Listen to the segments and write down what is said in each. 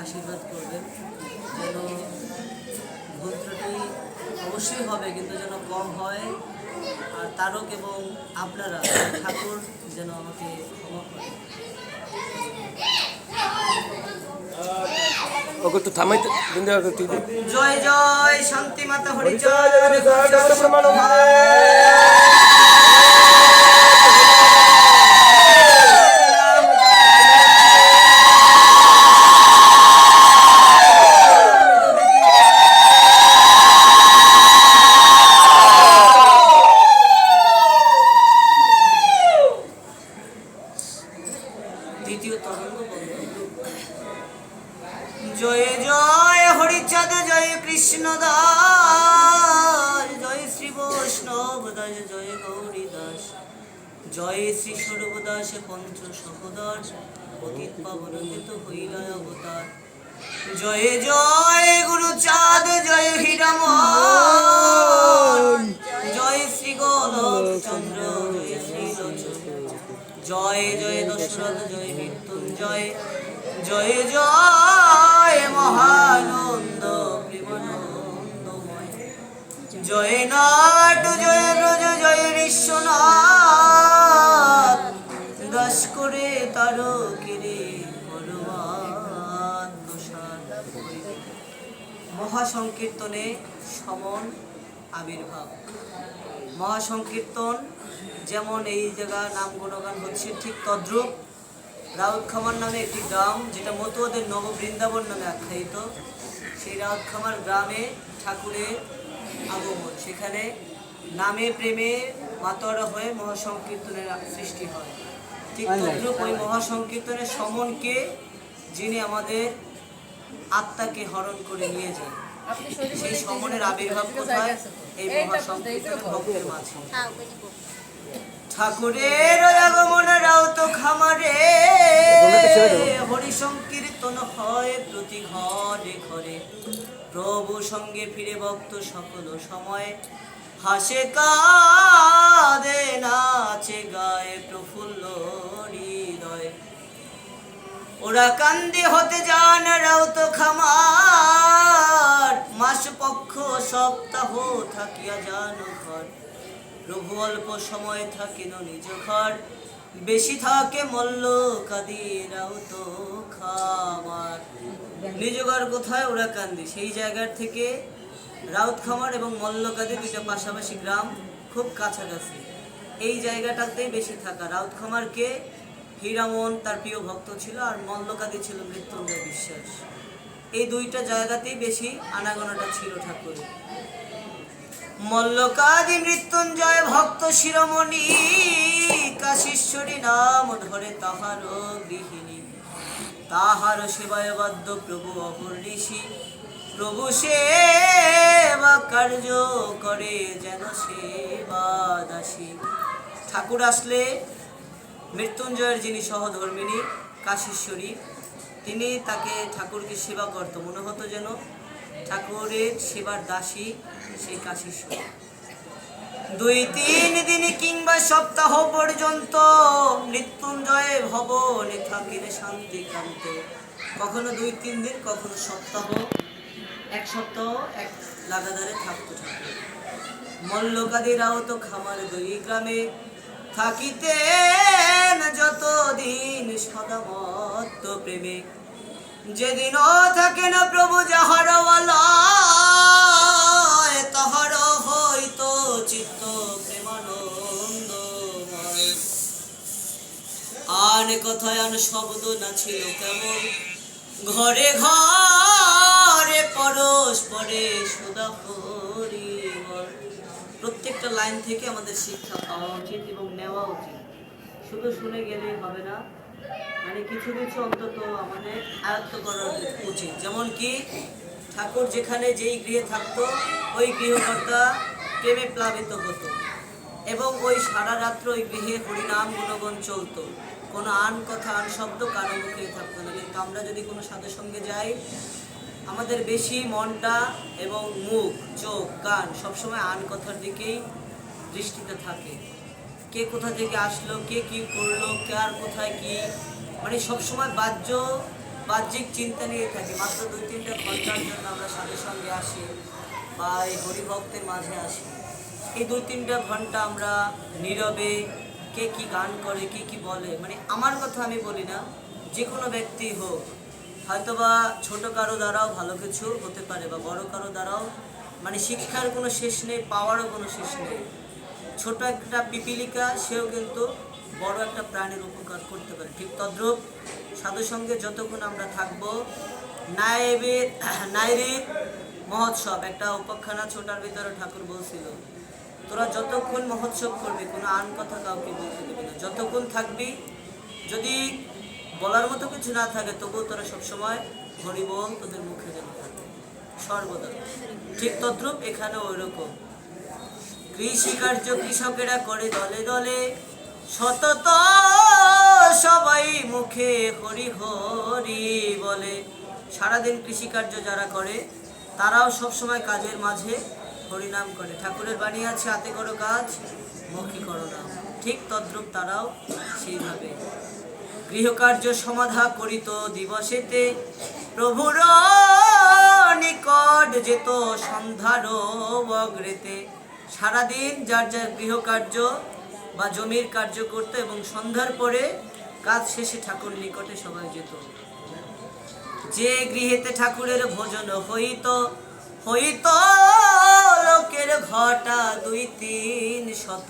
আশীর্বাদ করবেন যেন ভুল ত্রুটি অবশ্যই হবে কিন্তু যেন কম হয়, আর তারক এবং আপনারা ঠাকুর যেন আমাকে ক্ষমা করেন। জয় জয় শান্তি মাতা হরিচাঁদ। দ্বিতীয় তরঙ্গ বন্ধ। জয় জয় হরিচাঁদ, জয় কৃষ্ণ দাস, জয় শ্রী বৈষ্ণব দাস, জয় গৌরী দাস, জয় শ্রী স্বরূপ দাস পঞ্চ সহোদর, পতিত পাবন হেত হইল অবতার। জয় জয় গুরুচাঁদ, জয় হীরামন, জয় শ্রী গোলক চন্দ্র, জয় শ্রী লোচন, জয় জয় দশরথ, জয় মৃত্যুঞ্জয়, জয় জয় মহানন্দ প্রেমানন্দময়, জয় নাট, জয় ব্রজ, জয় বিশ্বনাথ, দাস করে তারকেরে পরমাত্মসার। মহাসংকীর্তনে সমন আবির্ভাব। মহাসংকীর্তন যেমন এই জায়গার নাম গুণগান হচ্ছে, ঠিক তদ্রূপ রাউতখামার নামে একটি গ্রাম, যেটা মতুয়াদের নববৃন্দাবন নামে আখ্যায়িত, সেই রাউতখামার গ্রামে ঠাকুরের আগমন। সেখানে নামে প্রেমে মাতোয়ারা হয়ে মহাসংকীর্তনের সৃষ্টি হয়। ঠিক তদ্রূপ ওই মহাসংকীর্তনের সমনকে, যিনি আমাদের আত্মাকে হরণ করে নিয়ে যায়, সেই সমনের আবির্ভাব কোথায়? এই মহাসংকীর্তনের ভক্তের মাঝে। ঠাকুরের আগমন রাউতখামারে, হরি সংকীর্তন হয় প্রতি ঘরে ঘরে, প্রভু সঙ্গে ফিরে ভক্ত সকল সময়, হাসে কাঁদে নাচে গায়ে প্রফুল্ল হৃদয়। ওরা কান্দি হতে যান রাউতখামার, মাস পক্ষ সপ্তাহ থাকিয়া যান ঘর, প্রভু অল্প সময় থাকেন নিজ ঘর, বেশি থাকে মল্লকাদি রাউতখামার। নিজ ঘর কোথায়? ওরা কান্দি। সেই জায়গার থেকে রাউতখামার এবং মল্লকাদি দুইটা পাশাপাশি গ্রাম, খুব কাছাকাছি। এই জায়গাটাতেই বেশি থাকা। রাউতখামারকে হীরামন তার প্রিয় ভক্ত ছিল, আর মল্লকাদি ছিল মৃত্যুঞ্জয় বিশ্বাস। এই দুইটা জায়গাতেই বেশি আনাগোনাটা ছিল ঠাকুরের। মল্লকাদি মৃত্যুঞ্জয় ভক্ত শিরোমণি, কাশীশ্বরী নাম ধরে তাহার গৃহিণী, তাহার সেবায় বাধ্য প্রভু অপর ঋষি, প্রভু সেবা কার্য করে যেন সেবা দাসী। ঠাকুর আসলে মৃত্যুঞ্জয়ের যিনি সহধর্মিণী কাশীশ্বরী, তিনি তাকে ঠাকুরকে সেবা করত, মনে হতো যেন ঠাকুরের সেবার দাসী সেই কাশীশ্বরী। 2-3 দিন কিংবা সপ্তাহ পর্যন্ত মৃত্যুঞ্জয় ভবনে থাকিলে শান্তিকান্ত। কখনো 2-3 দিন, কখনো সপ্তাহ, এক সপ্তাহ এক লাগাতারে থাকতো ঠাকুর। মল্লকাদি রাউতখামার দুই গ্রামে থাকিতেন যতদিন সদামত্ত প্রেমে, যেদিনও থাকে না প্রভু যাহার ওয়ালায়, তাহার হইতো চিত্ত প্রেমানন্দময়। আন কথায় আন শব্দ না ছিল কেমন, ঘরে ঘরে পরস্পরে সদা পরিমল। প্রত্যেকটা লাইন থেকে আমাদের শিক্ষা পাওয়া উচিত এবং নেওয়া উচিত। শুধু শুনে গেলেই হবে না, মানে কিছু কিছু অন্তত আমাদের আয়ত্ত করা উচিত। যেমন কি ঠাকুর যেখানে যেই গৃহে থাকতো, ওই গৃহকর্তা প্রেমে প্লাবিত হতো, এবং ওই সারা রাত্র ওই গৃহে হরিনাম গুণগণ চলতো। কোনো আন কথা আন শব্দ কারো মুখে থাকতো না। কিন্তু আমরা যদি কোনো সাধুর সঙ্গে যাই, আমাদের বেশি মনটা এবং মুখ, চোখ, কান সবসময় আন কথার দিকেই দৃষ্টিতে থাকে। কে কোথা থেকে আসলো, কে কি করলো, কার কোথায় কি, মানে সবসময় বাহ্য বাহ্যিক চিন্তা নিয়ে থাকি, মাত্র 2-3টা ঘন্টার জন্য আমরা সাথে সঙ্গে আসি বা এই হরিভক্তের মাঝে আসি। এই 2-3টা ঘন্টা আমরা নীরবে কে কি গান করে, কে কি বলে, মানে আমার কথা আমি বলি না, যে কোনো ব্যক্তি হোক, হয়তোবা ছোট কারো দ্বারাও ভালো কিছু হতে পারে বা বড় কারো দ্বারাও, মানে শিক্ষার কোনো শেষ নেই, পাওয়ারও কোনো শেষ নেই। ছোট একটা পিপিলিকা সেও কিন্তু বড় একটা প্রাণীর উপকার করতে পারে। ঠিক তদ্রূপ সাধুসঙ্গে যতক্ষণ আমরা থাকবো, নাইরিক মহোৎসব একটা উপাখ্যানা ছোটার ভিতরে ঠাকুর বলছিল, তোরা যতক্ষণ মহোৎসব করবি কোনো আন কথা কাউকে বলতে দেবে না, যতক্ষণ থাকবি, যদি বলার মতো কিছু না থাকে তবুও তোরা সবসময় হরি বল তোদের মুখে যেন থাকে সর্বদা। ঠিক তদ্রূপ এখানে ওই রকম কৃষিকার্য কৃষকেরা করে দলে দলে, সতত সবাই মুখে হরি হরি বলে। সারাদিন কৃষিকার্য যারা করে তারাও সবসময় কাজের মাঝে হরিনাম করে। ঠাকুরের বাণী আছে, হাতে করো কাজ মুখে করো নাম। ঠিক তদ্রূপ তারাও সেইভাবে গৃহকার্য সমাধা করিত দিবসেতে, প্রভুর নিকট যেত সন্ধ্যার অগ্রেতে। সারাদিন যার যার গৃহকার্য বা জমির কার্য করতো এবং সন্ধ্যার পরে কাজ শেষে ঠাকুর নিকটে সবাই যেত। যে গৃহেতে ঠাকুরের ভোজন হইত, হইত লোকের ঘটা 2-3 শত।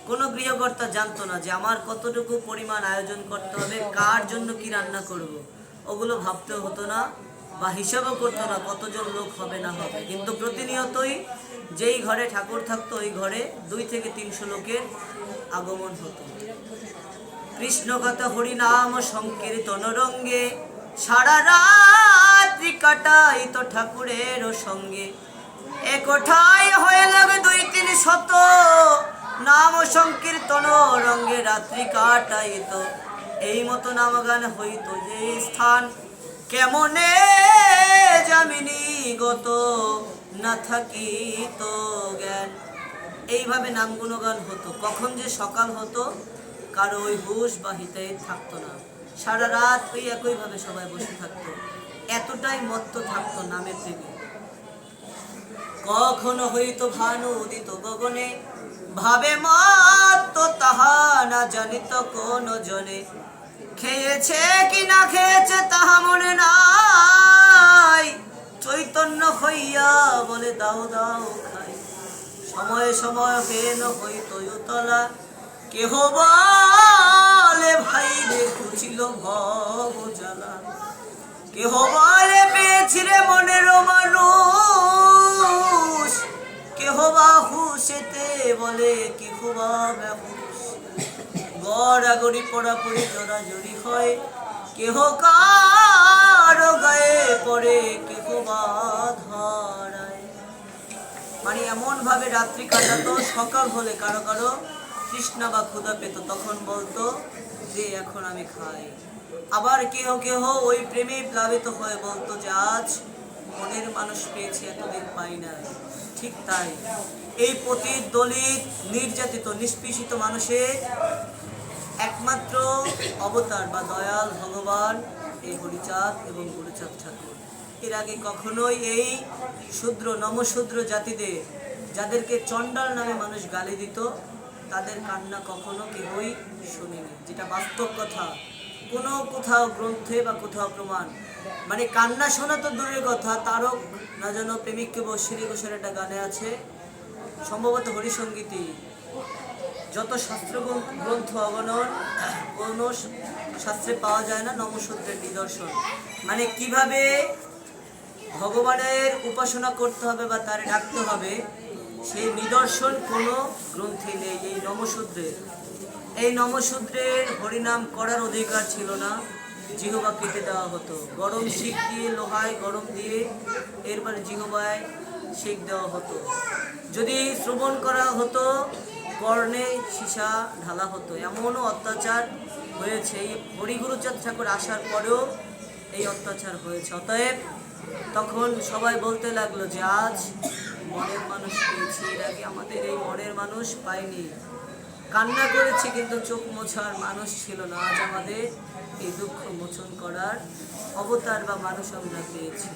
কোনো গৃহকর্তা জানতো না যে আমার কতটুকু পরিমাণ আয়োজন করতে হবে, কার জন্য কি রান্না করব, ওগুলো ভাবতেও হতো না বা হিসাবও করতো না কতজন লোক হবে না হবে। কিন্তু প্রতিনিয়তই যেই ঘরে ঠাকুর থাকতো ওই ঘরে 2 থেকে 300 লোকের আগমন হতো। কৃষ্ণ কথা হরিনাম সংকীর্তন রঙ্গে, সারা রাত্রি কাটাইতো ঠাকুরের সঙ্গে। একঠাই হয়ে লাগে 2-3 শত, নাম সংকীর্তন রঙ্গে রাত্রি কাটাইতো। এই মতো নাম গান হইতো যে স্থান, কেমনে জামিনী গত না থাকিত জ্ঞান। এইভাবে নাম গুণগান হতো। কখন যে সকাল হতো কারো ওই হুশ বা হিতাহিত থাকতো না, সারা রাত ওই একইভাবে সবাই বসে থাকতো, এতটাই মত্ত থাকতো নামের প্রেমে। কখনো হইতো ভানু উদিত গগনে, ভাবে মত্ত তাহা না জানিত কোন জনে। খেয়েছে কি না খেয়েছে তাহা মনে নাই, চৈতন্য হইয়া বলে দাও দাও খাই। সময়ে সময় হেন হইতো উতলা, কেহ বলে ভাই রে খুঁজিল ভব জ্বালা। কেহ বলে পেয়েছি রে মনের মানুষ, কেহ বা হুশেতে বলে কেহ বা বেহুশ। গড়াগড়ি পড়াপড়ি জড়াজড়ি হয়, কেহ কারো গায়ে পড়ে কেহ বা ধরায়। মানে এমন ভাবে রাত্রি কাটাতো, সকাল হলে কারো কারো তৃষ্ণা বা ক্ষুধা পেত, তখন বলতো যে এখন আমি খাই। আবার কেহ কেহ ওই প্রেমে প্লাবিত হয়ে বলতো যে আজ মনের মানুষ পেয়েছি, এতদিন পাই না। ঠিক তাই এই পতিত দলিত নির্যাতিত নিষ্পেষিত মানুষের একমাত্র অবতার বা দয়াল ভগবান এই হরিচাঁদ এবং গুরুচাঁদ ঠাকুর। এর আগে কখনোই এই শূদ্র নমশূদ্র জাতিদের, যাদেরকে চণ্ডাল নামে মানুষ গালি দিত, তাদের কান্না কখনো কেউই শুনেনি, যেটা বাস্তব কথা। কোনো কোথাও গ্রন্থে বা কোথাও প্রমাণ, মানে কান্না শোনা তো দূরের কথা, তারক না যেন প্রেমিককে বর্ষিনী ঘোষের একটা গানে আছে, সম্ভবত হরিসঙ্গীতি, যত শাস্ত্র গ্রন্থ অগণন, কোনো শাস্ত্রে পাওয়া যায় না নমশূদ্রের নিদর্শন। মানে কিভাবে ভগবানের উপাসনা করতে হবে বা তারে ডাকতে হবে, সেই নিদর্শন কোনো গ্রন্থে নেই। এই নমশূদ্রের হরিনাম করার অধিকার ছিল না, জিহবা কেটে দেওয়া হতো, গরম শিক দিয়ে, লোহায় গরম দিয়ে এরপরে জিহবায় শিক দেওয়া হতো। যদি শ্রবণ করা হতো কর্ণে সীসা ঢালা হতো। এমনও অত্যাচার হয়েছে, এই হরিগুরুচাঁদ ঠাকুর আসার পরেও এই অত্যাচার হয়েছে। অতএব তখন সবাই বলতে লাগলো যে আজ মনের মানুষ পেয়েছি, এর আগে আমাদের এই মনের মানুষ পাইনি। কান্না করেছি কিন্তু চোখ মোছার মানুষ ছিল না। আজ আমাদের এই দুঃখ মোচন করার অবতার বা মানুষ আমরা পেয়েছি।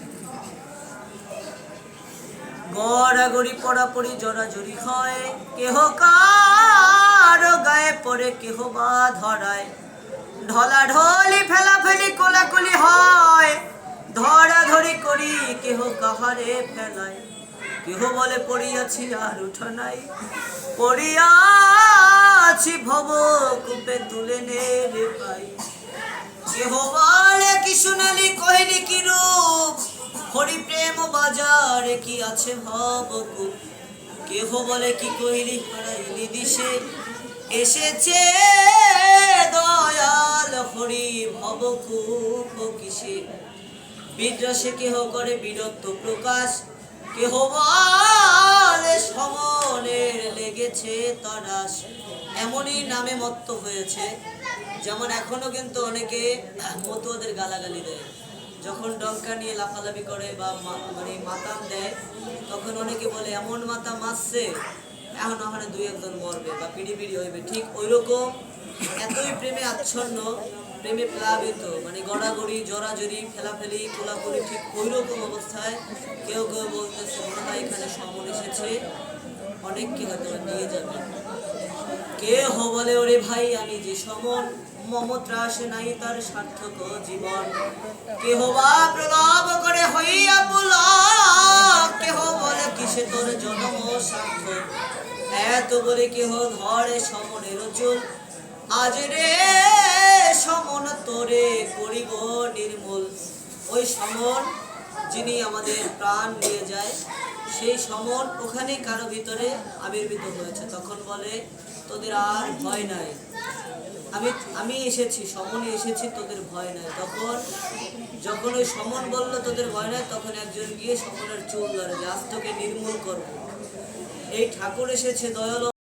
গড়াগড়ি পড়াপড়ি জড়াজড়ি হয়, কেহ কারো গায়ে পড়ে কেহ বা ধরায়, ঢলাঢলি ফেলাফেলি কোলাকুলি হয়, ধরাধরি করি কেহ কাহারে ফেলায়, কেহ বলে পড়িয়াছি আর উঠা নাই, পড়িয়াছি ভব কূপে তুলে নে রে ভাই, কেহ বলে কি সোনালি কহিলি কি রূপ, হরি প্রেম বাজারে কি আছে ভবকূপ, কেহ বলে কি কহিলি হারাইলি দিশে, এসেছে দয়াল হরি ভবকূপ কিসে, বিদ্রসে কেহ করে বীরত্ব প্রকাশ, কেহ বলে সমনের লেগেছে তরাস। এমনই নামে মত্ত হয়েছে, যেমন এখনো কিন্তু অনেকে মতুয়াদের গালাগালি দেয়, যখন ডঙ্কা নিয়ে লাফালাফি করে বা মানে মাতাম দেয়, তখন অনেকে বলে এমন মাতা মারছে এখন ওখানে দুই একজন মরবে বা পিড়ি পিড়ি হইবে। ঠিক ওই রকম এতই প্রেমে আচ্ছন্ন, প্রেমে প্লাবিত, মানে গড়াগড়ি জড়াজড়ি ফেলাফেলি কোলাকুলি, ঠিক ওই রকম অবস্থায় কেউ কেউ বলতেছে মনে হয় এখানে সমন এসেছে, অনেককে হয়তো নিয়ে যাবে। কেহ বলে ওরে ভাই আমি যে সমন, মমত্রাসে নাই তার সার্থক জীবন, কেহ বা প্রলাপ করে হইয়া পুলক, কেহ বলে কিসে তোর জন্ম সার্থক, এত বলে কেহ ধরে সমনের চুল, আজ রে সমন তোরে করিব নির্মূল। ওই সমন যিনি আমাদের প্রাণ নিয়ে যায়, সেই সমন ওখানে কারো ভিতরে আবির্ভূত হয়েছে। তখন বলে তোদের আর ভয় নাই, আমি এসেছি, সমনে এসেছি, তোদের ভয় নাই। তখন যখন ওই সমন বলল তোদের ভয় নাই, তখন একজন গিয়ে সমনের চুল ধরে যে আজ তোকে নির্মূল করবো। এই ঠাকুর এসেছে দয়ালু।